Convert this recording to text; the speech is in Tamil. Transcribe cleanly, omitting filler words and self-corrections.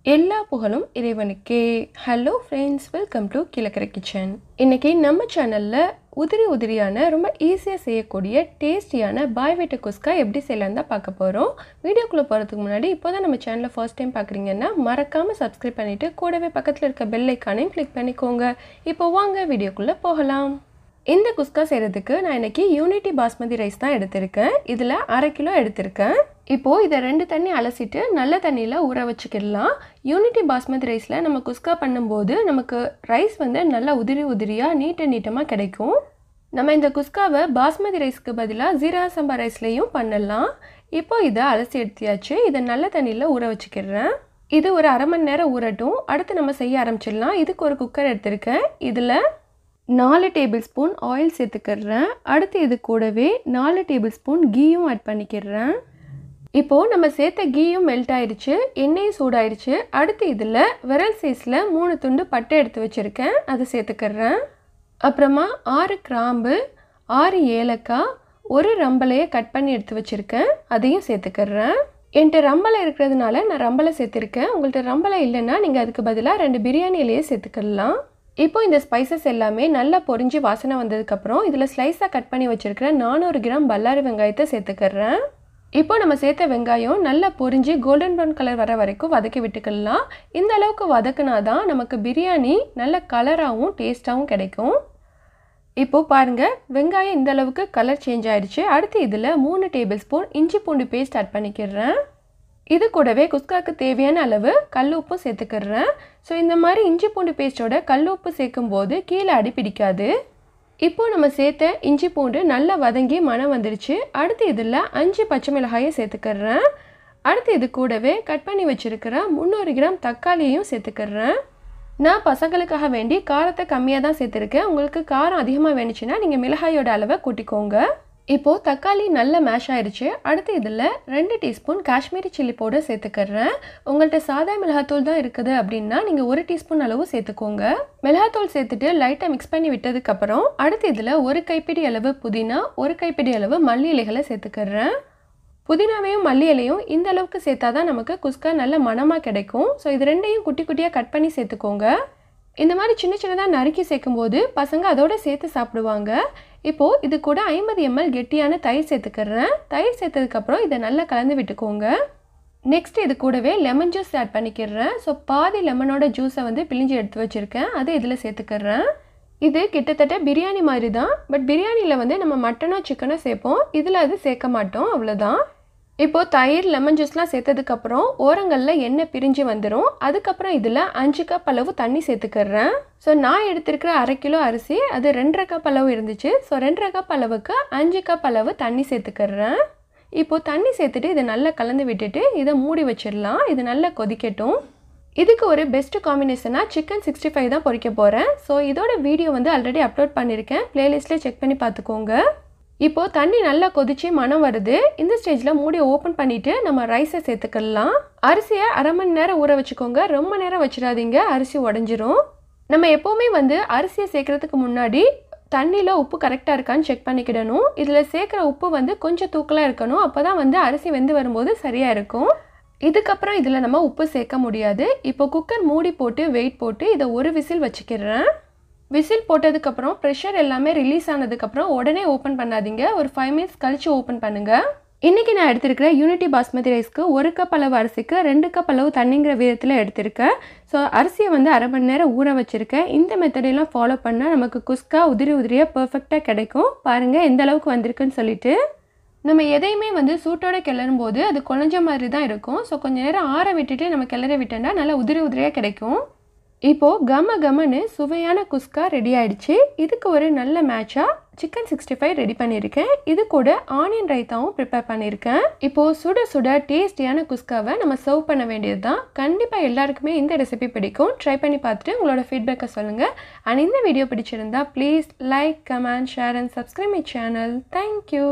எல்லா புகழும் இறைவனுக்கே. Hello friends, welcome to Kilakarai kitchen. இன்றைக்கி நம்ம சேனலில் உதிரி உதிரியான ரொம்ப ஈஸியாக செய்யக்கூடிய டேஸ்டியான பாய் வீட்டு குஸ்கா எப்படி செய்யலாம் தான் பார்க்க போகிறோம். வீடியோக்குள்ளே போகிறதுக்கு முன்னாடி இப்போ தான் நம்ம சேனலை ஃபர்ஸ்ட் டைம் பார்க்குறீங்கன்னா மறக்காமல் சப்ஸ்கிரைப் பண்ணிவிட்டு கூடவே பக்கத்தில் இருக்க பெல் ஐக்கானையும் கிளிக் பண்ணிக்கோங்க. இப்போ வாங்க வீடியோக்குள்ளே போகலாம். இந்த குஸ்கா செய்கிறதுக்கு நான் இன்றைக்கி யூனிட்டி பாஸ்மதி ரைஸ் தான் எடுத்திருக்கேன். இதில் 1/2 கிலோ எடுத்திருக்கேன். இப்போது இதை 2 தண்ணி அலசிட்டு நல்ல தண்ணியில் ஊற வச்சுக்கிடலாம். யூனிட்டி பாஸ்மதி ரைஸில் நம்ம குஸ்கா பண்ணும்போது நமக்கு ரைஸ் வந்து நல்லா உதிரி உதிரியாக நீட்டமாக கிடைக்கும். நம்ம இந்த குஸ்காவை பாஸ்மதி ரைஸ்க்கு பதிலாக ஜீரா சம்பா ரைஸ்லேயும் பண்ணலாம். இப்போது இதை அலசி எடுத்தியாச்சு. இதை நல்ல தண்ணியில் ஊற வச்சுக்கிறேன். இது ஒரு 1/2 மணி நேரம் ஊறட்டும். அடுத்து நம்ம செய்ய ஆரம்பிச்சிடலாம். இதுக்கு ஒரு குக்கர் எடுத்திருக்கேன். இதில் 4 டேபிள் ஸ்பூன் ஆயில் சேர்த்துக்கிறேன். அடுத்து இது கூடவே 4 டேபிள் ஸ்பூன் கீயும் ஆட் பண்ணிக்கிறேன். இப்போது நம்ம சேர்த்த கீயும் மெல்ட் ஆயிடுச்சு, எண்ணெயும் சூடாயிடுச்சு. அடுத்து இதில் விரல் சைஸில் 3 துண்டு பட்டை எடுத்து வச்சுருக்கேன், அதை சேர்த்துக்கிறேன். அப்புறமா 6 கிராம்பு, 6 ஏலக்காய், 1 ரம்பலையை கட் பண்ணி எடுத்து வச்சுருக்கேன், அதையும் சேர்த்துக்கிறேன். என்கிட்ட ரம்பலை இருக்கிறதுனால நான் ரம்பலை சேர்த்துருக்கேன். உங்கள்கிட்ட ரம்பலை இல்லைன்னா நீங்கள் அதுக்கு பதிலாக 2 பிரியாணி இலையை சேர்த்துக்கலாம். இப்போ இந்த ஸ்பைசஸ் எல்லாமே நல்லா பொரிஞ்சு வாசனை வந்ததுக்கப்புறம் இதில் ஸ்லைஸாக கட் பண்ணி வச்சுருக்கிறேன் 400 கிராம் பல்லாரி வெங்காயத்தை சேர்த்துக்கிறேன். இப்போ நம்ம சேர்த்த வெங்காயம் நல்லா பொரிஞ்சு கோல்டன் ப்ரௌன் கலர் வர வரைக்கும் வதக்கி விட்டுக்கலாம். இந்த அளவுக்கு வதக்குனா தான் நமக்கு பிரியாணி நல்ல கலராகவும் டேஸ்ட்டாகவும் கிடைக்கும். இப்போது பாருங்கள், வெங்காயம் இந்த அளவுக்கு கலர் சேஞ்ச் ஆகிடுச்சு. அடுத்து இதில் 3 டேபிள் ஸ்பூன் இஞ்சி பூண்டு பேஸ்ட் ஆட் பண்ணிக்கிறேன். இது கூடவே குஸ்காவுக்கு தேவையான அளவு கல் உப்பு சேர்த்துக்கிறேன். ஸோ இந்த மாதிரி இஞ்சி பூண்டு பேஸ்ட்டோட கல் உப்பு சேர்க்கும்போது கீழே அடி பிடிக்காது. இப்போது நம்ம சேர்த்த இஞ்சி பூண்டு நல்லா வதங்கி மணம் வந்துடுச்சு. அடுத்து இதில் 5 பச்சை மிளகாயை சேர்த்துக்கிறேன். அடுத்து இது கூடவே கட் பண்ணி வச்சுருக்கிற 300 கிராம் தக்காளியையும் சேர்த்துக்கிறேன். நான் பசங்களுக்காக வேண்டி காரத்தை கம்மியாக தான் சேர்த்துருக்கேன். உங்களுக்கு காரம் அதிகமாக வேணுச்சுன்னா நீங்கள் மிளகாயோட அளவை கூட்டிக்கோங்க. இப்போது தக்காளி நல்லா மேஷ் ஆயிடுச்சு. அடுத்து இதில் 2 டீஸ்பூன் காஷ்மீரி சில்லி பவுடர் சேர்த்துக்கிறேன். உங்கள்கிட்ட சாதா மிளகாத்தூள் தான் இருக்குது அப்படின்னா நீங்கள் 1 டீஸ்பூன் அளவு சேர்த்துக்கோங்க. மிளகாத்தூள் சேர்த்துட்டு லைட்டாக மிக்ஸ் பண்ணி விட்டதுக்கப்புறம் அடுத்து இதில் 1 கைப்பிடி அளவு புதினா, 1 கைப்பிடி அளவு மல்லி இலைகளை சேர்த்துக்கிறேன். புதினாவையும் மல்லி இலையும் இந்த அளவுக்கு சேர்த்தா தான் நமக்கு குஸ்கா நல்ல மணமாக கிடைக்கும். ஸோ இது ரெண்டையும் குட்டி குட்டியாக கட் பண்ணி சேர்த்துக்கோங்க. இந்த மாதிரி சின்ன சின்னதாக நறுக்கி சேர்க்கும்போது பசங்க அதோடு சேர்த்து சாப்பிடுவாங்க. இப்போது இது கூட 50 ml கெட்டியான தயிர் சேர்த்துக்கிறேன். தயிர் சேர்த்ததுக்கப்புறம் இதை நல்லா கலந்து விட்டுக்கோங்க. நெக்ஸ்ட் இது கூடவே லெமன் ஜூஸ் ஆட் பண்ணிக்கிறேன். ஸோ பாதி லெமனோட ஜூஸை வந்து பிழிஞ்சு எடுத்து வச்சுருக்கேன், அதை இதில் சேர்த்துக்கிறேன். இது கிட்டத்தட்ட பிரியாணி மாதிரி தான். பட் பிரியாணியில் வந்து நம்ம மட்டனோ சிக்கனோ சேர்ப்போம், இதில் அது சேர்க்க மாட்டோம், அவ்வளோதான். இப்போது தயிர் லெமன் ஜூஸ்லாம் சேர்த்ததுக்கப்புறம் ஓரங்களில் எண்ணெய் பிரிஞ்சு வந்துடும். அதுக்கப்புறம் இதில் 5 கப் அளவு தண்ணி சேர்த்துக்கிறேன். ஸோ நான் எடுத்துருக்கிற 1/2 கிலோ அரிசி அது 2.5 கப் அளவு இருந்துச்சு. ஸோ 2.5 கப் அளவுக்கு 5 கப் அளவு தண்ணி சேர்த்துக்கிறேன். இப்போது தண்ணி சேர்த்துட்டு இதை நல்லா கலந்து விட்டுட்டு இதை மூடி வச்சிடலாம். இது நல்லா கொதிக்கட்டும். இதுக்கு ஒரு பெஸ்ட்டு காம்பினேஷனாக சிக்கன் 65 தான் பொரிக்க போகிறேன். ஸோ இதோட வீடியோ வந்து ஆல்ரெடி அப்லோட் பண்ணியிருக்கேன், ப்ளேலிஸ்ட்டில் செக் பண்ணி பார்த்துக்கோங்க. இப்போது தண்ணி நல்லா கொதிச்சு மணம் வருது. இந்த ஸ்டேஜில் மூடியை ஓப்பன் பண்ணிவிட்டு நம்ம ரைஸை சேர்த்துக்கலாம். அரிசியை 1/2 மணி நேரம் ஊற வச்சுக்கோங்க. ரொம்ப நேரம் வச்சிடாதீங்க, அரிசி உடஞ்சிரும். நம்ம எப்போவுமே வந்து அரிசியை சேர்க்குறதுக்கு முன்னாடி தண்ணியில் உப்பு கரெக்டாக இருக்கான்னு செக் பண்ணிக்கிடணும். இதில் சேர்க்குற உப்பு வந்து கொஞ்சம் தூக்கலாக இருக்கணும். அப்போ தான் வந்து அரிசி வெந்து வரும்போது சரியாக இருக்கும். இதுக்கப்புறம் இதில் நம்ம உப்பு சேர்க்க முடியாது. இப்போ குக்கர் மூடி போட்டு வெயிட் போட்டு இதை 1 விசில் வச்சுக்கிறேன். விசில் போட்டதுக்கப்புறம் ப்ரெஷர் எல்லாமே ரிலீஸ் ஆனதுக்கப்புறம் உடனே ஓப்பன் பண்ணாதீங்க, ஒரு 5 மினிட்ஸ் கழித்து ஓப்பன் பண்ணுங்கள். இன்றைக்கி நான் எடுத்துருக்கிற யூனிட்டி பாஸ்மதி ரைஸ்க்கு 1 கப் அளவு அரிசிக்கு 2 கப் அளவு தண்ணிங்கிற விதத்தில் எடுத்திருக்கேன். ஸோ அரிசியை வந்து 1/2 மணி நேரம் ஊற வச்சுருக்கேன். இந்த மெத்தடெல்லாம் ஃபாலோ பண்ணால் நமக்கு குஸ்கா உதிரி உதிரியாக பர்ஃபெக்டாக கிடைக்கும். பாருங்கள் எந்த அளவுக்கு வந்திருக்குன்னு சொல்லிட்டு. நம்ம எதையுமே வந்து சூட்டோட கிளறும் போது அது குழஞ்ச மாதிரி தான் இருக்கும். ஸோ கொஞ்சம் நேரம் ஆற விட்டுட்டு நம்ம கிளற விட்டோம்னா நல்லா உதிரி உதிரியாக கிடைக்கும். இப்போது கமன்னு சுவையான குஸ்கா ரெடி ஆகிடுச்சு. இதுக்கு ஒரு நல்ல மேட்சாக சிக்கன் 65 ரெடி பண்ணியிருக்கேன். இது கூட ஆனியன் ரைத்தாவும் ப்ரிப்பேர் பண்ணியிருக்கேன். இப்போது சுட சுட டேஸ்டியான குஸ்காவை நம்ம சர்வ் பண்ண வேண்டியது தான். கண்டிப்பாக எல்லாருக்குமே இந்த ரெசிபி பிடிக்கும். ட்ரை பண்ணி பார்த்துட்டு உங்களோட ஃபீட்பேக்கை சொல்லுங்கள். அண்ட் இந்த வீடியோ பிடிச்சிருந்தா please like, comment, share and subscribe my channel. Thank you.